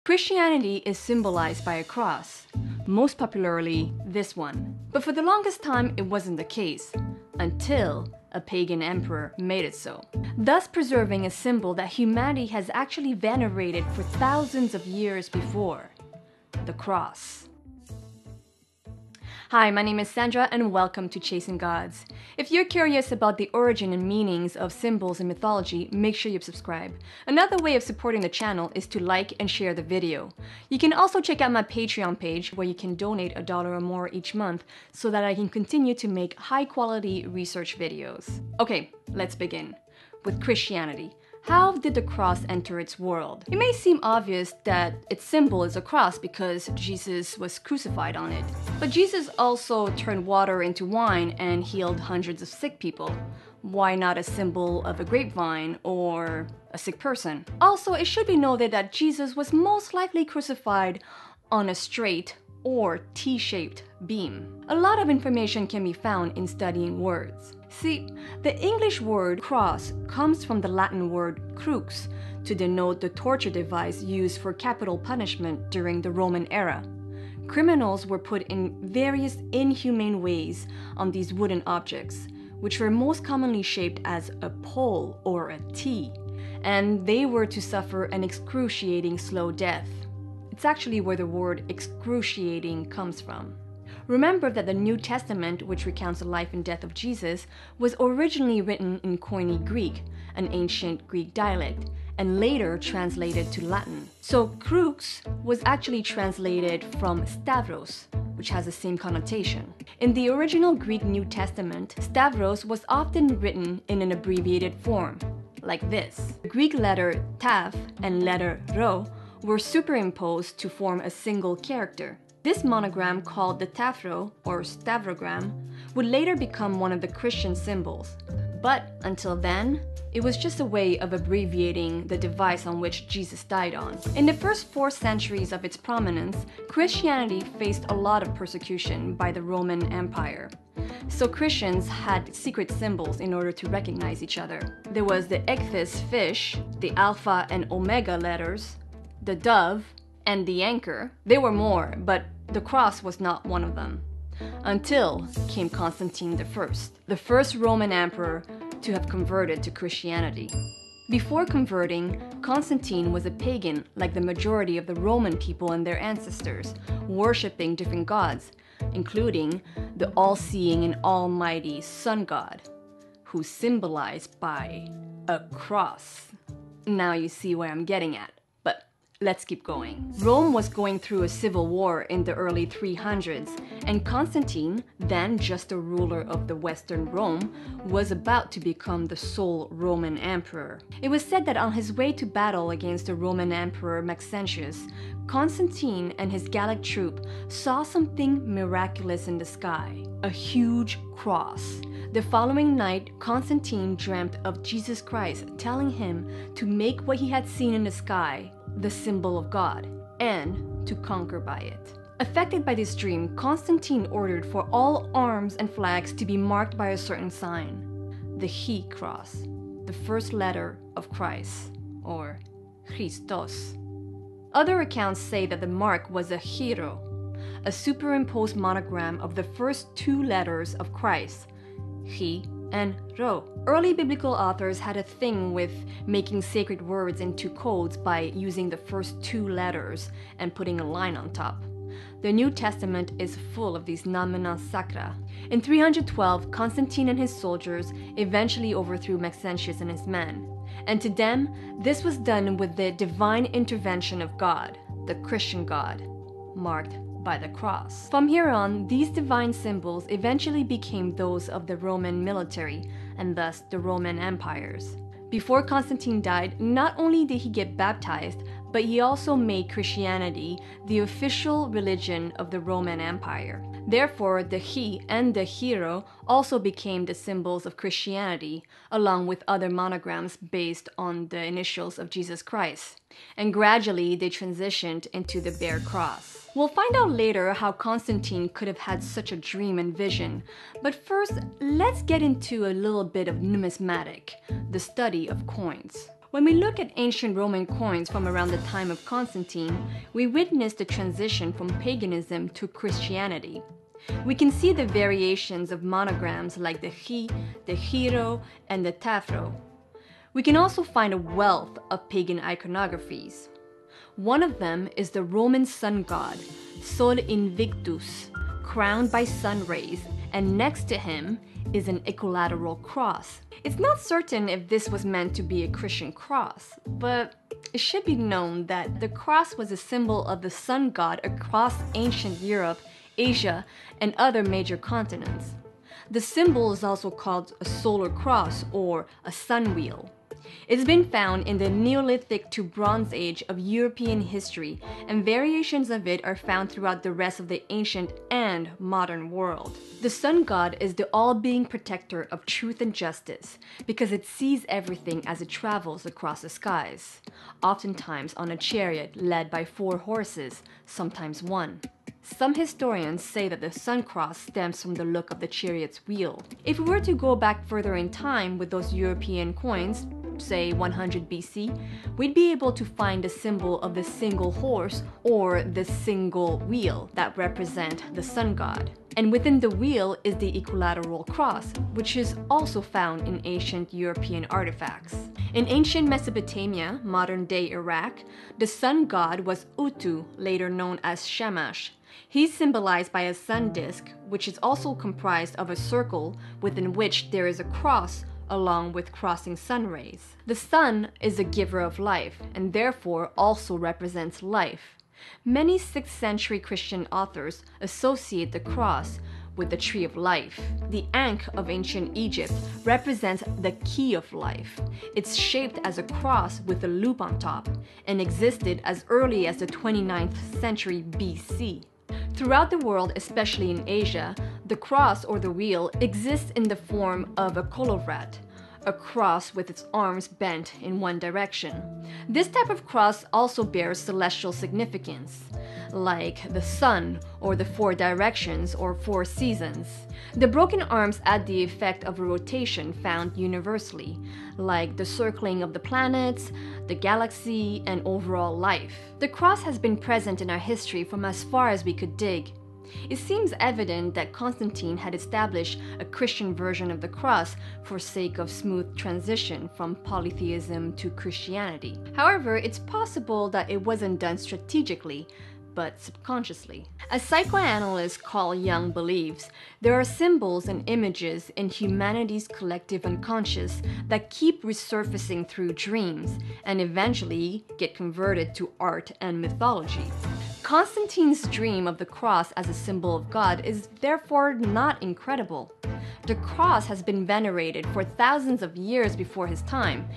Christianity is symbolized by a cross, most popularly this one. But for the longest time, it wasn't the case, until a pagan emperor made it so, thus preserving a symbol that humanity has actually venerated for thousands of years before: the cross. Hi, my name is Sandra and welcome to Chasing Gods. If you're curious about the origin and meanings of symbols in mythology, make sure you subscribe. Another way of supporting the channel is to like and share the video. You can also check out my Patreon page where you can donate $1 or more each month so that I can continue to make high-quality research videos. Okay, let's begin with Christianity. How did the cross enter its world? It may seem obvious that its symbol is a cross because Jesus was crucified on it. But Jesus also turned water into wine and healed hundreds of sick people. Why not a symbol of a grapevine or a sick person? Also, it should be noted that Jesus was most likely crucified on a straight or T-shaped beam. A lot of information can be found in studying words. See, the English word cross comes from the Latin word crux to denote the torture device used for capital punishment during the Roman era. Criminals were put in various inhumane ways on these wooden objects, which were most commonly shaped as a pole or a T, and they were to suffer an excruciating slow death. It's actually where the word excruciating comes from. Remember that the New Testament, which recounts the life and death of Jesus, was originally written in Koine Greek, an ancient Greek dialect, and later translated to Latin. So crux was actually translated from stavros, which has the same connotation. In the original Greek New Testament, stavros was often written in an abbreviated form, like this. The Greek letter tav and letter rho were superimposed to form a single character. This monogram, called the tafro or stavrogram, would later become one of the Christian symbols. But until then, it was just a way of abbreviating the device on which Jesus died on. In the first 4 centuries of its prominence, Christianity faced a lot of persecution by the Roman Empire. So Christians had secret symbols in order to recognize each other. There was the ichthys fish, the alpha and omega letters, the dove, and the anchor. There were more, but the cross was not one of them. Until came Constantine I, the first Roman emperor to have converted to Christianity. Before converting, Constantine was a pagan like the majority of the Roman people and their ancestors, worshipping different gods, including the all-seeing and almighty sun god, who's symbolized by a cross. Now you see where I'm getting at. Let's keep going. Rome was going through a civil war in the early 300s, and Constantine, then just a ruler of the Western Rome, was about to become the sole Roman emperor. It was said that on his way to battle against the Roman emperor Maxentius, Constantine and his Gallic troop saw something miraculous in the sky: a huge cross. The following night, Constantine dreamt of Jesus Christ telling him to make what he had seen in the sky the symbol of God, and to conquer by it. Affected by this dream, Constantine ordered for all arms and flags to be marked by a certain sign: the He cross, the first letter of Christ, or Christos. Other accounts say that the mark was a hero, a superimposed monogram of the first 2 letters of Christ, He and Rho. Early biblical authors had a thing with making sacred words into codes by using the first 2 letters and putting a line on top. The New Testament is full of these nomina sacra. In 312, Constantine and his soldiers eventually overthrew Maxentius and his men. And to them, this was done with the divine intervention of God, the Christian God, marked by the cross. From here on, these divine symbols eventually became those of the Roman military, and thus the Roman empires. Before Constantine died, not only did he get baptized, but he also made Christianity the official religion of the Roman Empire. Therefore, the He and the Hero also became the symbols of Christianity, along with other monograms based on the initials of Jesus Christ. And gradually, they transitioned into the bare cross. We'll find out later how Constantine could have had such a dream and vision, but first, let's get into a little bit of numismatic, the study of coins. When we look at ancient Roman coins from around the time of Constantine, we witness the transition from paganism to Christianity. We can see the variations of monograms like the chi, the giro, and the tafro. We can also find a wealth of pagan iconographies. One of them is the Roman sun god, Sol Invictus, crowned by sun rays, and next to him is an equilateral cross. It's not certain if this was meant to be a Christian cross, but it should be known that the cross was a symbol of the sun god across ancient Europe, Asia, and other major continents. The symbol is also called a solar cross or a sun wheel. It's been found in the Neolithic to Bronze Age of European history, and variations of it are found throughout the rest of the ancient and modern world. The sun god is the all-being protector of truth and justice because it sees everything as it travels across the skies, oftentimes on a chariot led by 4 horses, sometimes 1. Some historians say that the sun cross stems from the look of the chariot's wheel. If we were to go back further in time with those European coins, say 100 BC, we'd be able to find the symbol of the single horse or the single wheel that represent the sun god. And within the wheel is the equilateral cross, which is also found in ancient European artifacts. In ancient Mesopotamia, modern-day Iraq, the sun god was Utu, later known as Shamash. He's symbolized by a sun disk, which is also comprised of a circle within which there is a cross along with crossing sun rays. The sun is a giver of life and therefore also represents life. Many 6th century Christian authors associate the cross with the tree of life. The Ankh of ancient Egypt represents the key of life. It's shaped as a cross with a loop on top and existed as early as the 29th century BC. Throughout the world, especially in Asia, the cross or the wheel exists in the form of a kolovrat, a cross with its arms bent in one direction. This type of cross also bears celestial significance, like the sun or the 4 directions or 4 seasons. The broken arms add the effect of a rotation found universally, like the circling of the planets, the galaxy, and overall life. The cross has been present in our history from as far as we could dig. It seems evident that Constantine had established a Christian version of the cross for sake of smooth transition from polytheism to Christianity. However, it's possible that it wasn't done strategically, but subconsciously. As psychoanalyst Carl Jung believes, there are symbols and images in humanity's collective unconscious that keep resurfacing through dreams and eventually get converted to art and mythology. Constantine's dream of the cross as a symbol of God is therefore not incredible. The cross has been venerated for thousands of years before his time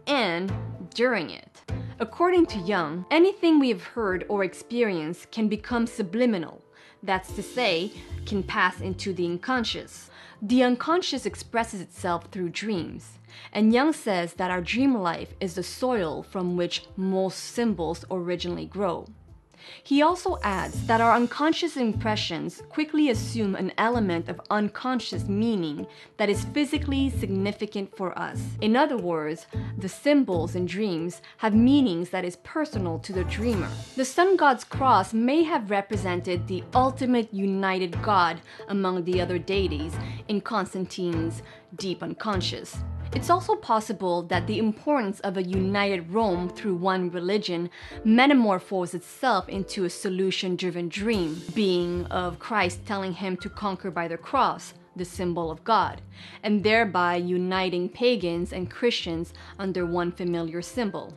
and during it. According to Jung, anything we have heard or experienced can become subliminal, that's to say, can pass into the unconscious. The unconscious expresses itself through dreams, and Jung says that our dream life is the soil from which most symbols originally grow. He also adds that our unconscious impressions quickly assume an element of unconscious meaning that is physically significant for us. In other words, the symbols in dreams have meanings that is personal to the dreamer. The sun god's cross may have represented the ultimate united God among the other deities in Constantine's deep unconscious. It's also possible that the importance of a united Rome through one religion metamorphosed itself into a solution-driven dream, being of Christ telling him to conquer by the cross, the symbol of God, and thereby uniting pagans and Christians under one familiar symbol.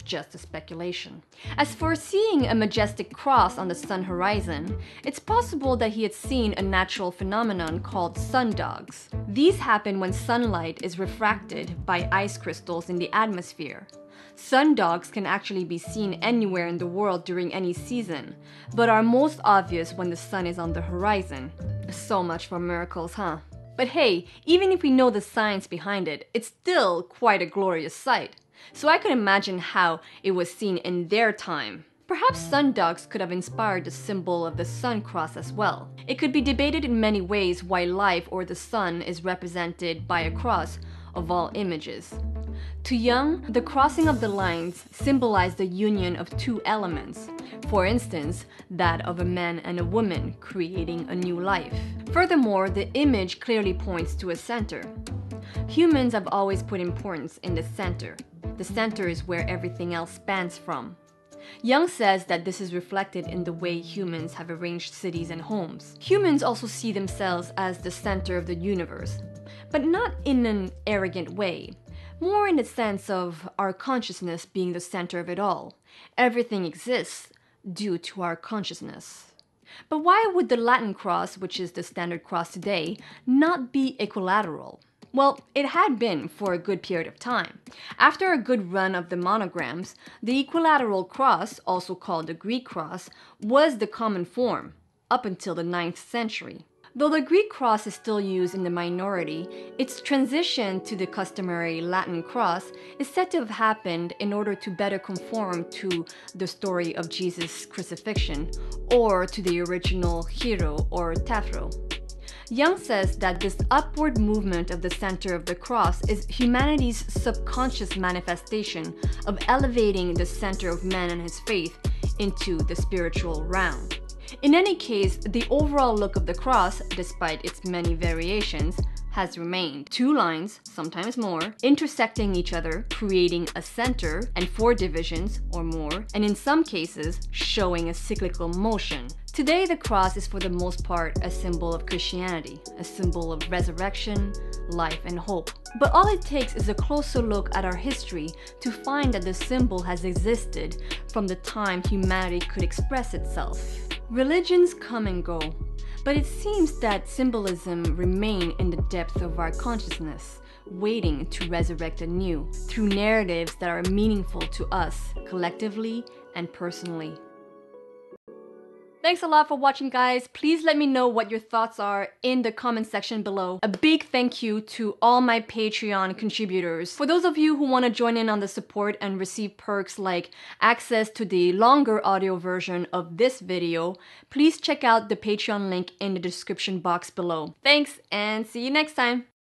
Just a speculation. As for seeing a majestic cross on the sun horizon, it's possible that he had seen a natural phenomenon called sundogs. These happen when sunlight is refracted by ice crystals in the atmosphere. Sundogs can actually be seen anywhere in the world during any season, but are most obvious when the sun is on the horizon. So much for miracles, huh? But hey, even if we know the science behind it, it's still quite a glorious sight. So I could imagine how it was seen in their time. Perhaps sundogs could have inspired the symbol of the sun cross as well. It could be debated in many ways why life or the sun is represented by a cross of all images. To Jung, the crossing of the lines symbolized the union of two elements, for instance, that of a man and a woman creating a new life. Furthermore, the image clearly points to a center. Humans have always put importance in the center. The center is where everything else spans from. Jung says that this is reflected in the way humans have arranged cities and homes. Humans also see themselves as the center of the universe, but not in an arrogant way, more in the sense of our consciousness being the center of it all. Everything exists due to our consciousness. But why would the Latin cross, which is the standard cross today, not be equilateral? Well, it had been for a good period of time. After a good run of the monograms, the equilateral cross, also called the Greek cross, was the common form, up until the 9th century. Though the Greek cross is still used in the minority, its transition to the customary Latin cross is said to have happened in order to better conform to the story of Jesus' crucifixion, or to the original hero or tephro. Jung says that this upward movement of the center of the cross is humanity's subconscious manifestation of elevating the center of man and his faith into the spiritual realm. In any case, the overall look of the cross, despite its many variations, has remained. Two lines, sometimes more, intersecting each other, creating a center and 4 divisions or more, and in some cases, showing a cyclical motion. Today, the cross is for the most part a symbol of Christianity, a symbol of resurrection, life, and hope. But all it takes is a closer look at our history to find that the symbol has existed from the time humanity could express itself. Religions come and go, but it seems that symbolism remain in the depth of our consciousness, waiting to resurrect anew through narratives that are meaningful to us collectively and personally. Thanks a lot for watching, guys. Please let me know what your thoughts are in the comment section below. A big thank you to all my Patreon contributors. For those of you who want to join in on the support and receive perks like access to the longer audio version of this video, please check out the Patreon link in the description box below. Thanks, and see you next time.